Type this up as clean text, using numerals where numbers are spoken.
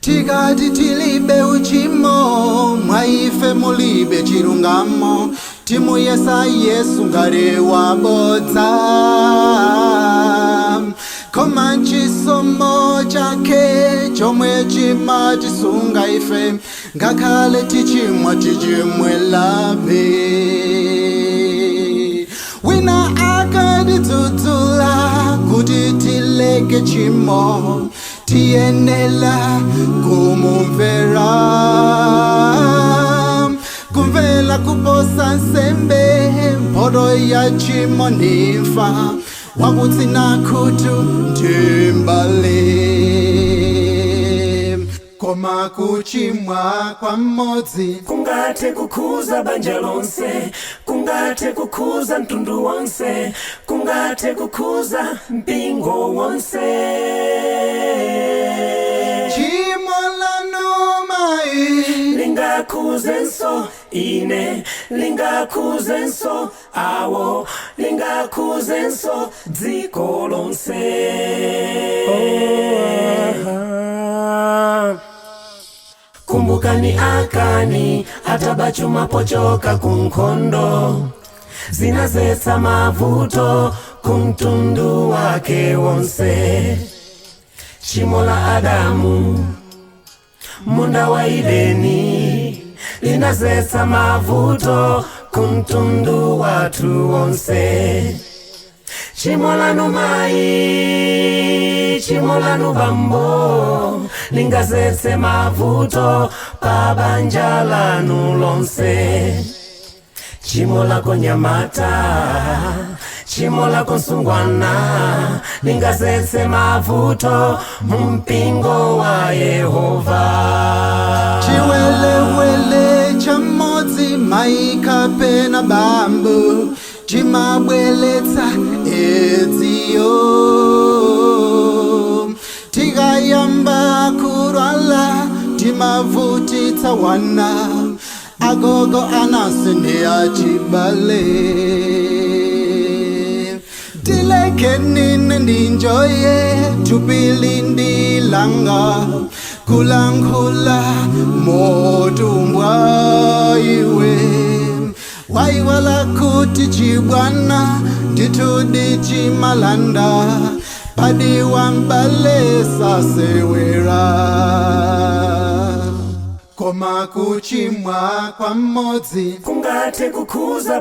Tikati tilibe uchimo, mwaife mulibe chilungamo, timu yesa Yesu ngare wabodza. Koma chisomo chake chomwe chimatisunga ife, ngakhale tichimwa tichimwelabe. Wina akadidzudzula kuti tileke chimo, tiyenela kumumvera. Kumvela kuposa nsembe, mphotho ya chimo nimfa, wakuti nakhutu ndimbale. Koma kuchimwa kwa mmodzi kungathe kukhuza banja lonse, kungathe kukhuza mtundu wonse, kungathe kukhuza mpingo wonse. Chimo lanu mai lingakhuzenso ine, lingakhuzenso awo, lingakhuzenso dziko lonse. Kumbukani Akani atabachuma pochoka kunkhondo, zinazetsa mavuto kumtundu wake wonse. Chimo la Adamu munda wa Edeni linazetsa mavuto kumtundu watu wonse. Chimo lanu mai, chimo lanu bambo, lingazetse mavuto pa banja lanu lonse. Chimo lako Nyamata, chimo lako Nsungwana, lingazetse mavuto mpingo wa Yehova. chiwelewele cha mmodzi mai kapena bambo, chimabweletsa edziyo. Tikayamba kurwala timavutitsa wana, agogo anasi ndi achibale. Tilekeni ndinjoye tupili ndilanga, kulankhula motumbwa iwe. Waiwala kuti chibwana nditudi chimalanda, padi wambale sasewera. Koma kuchimwa kwa mmodzi kungathe kukhuza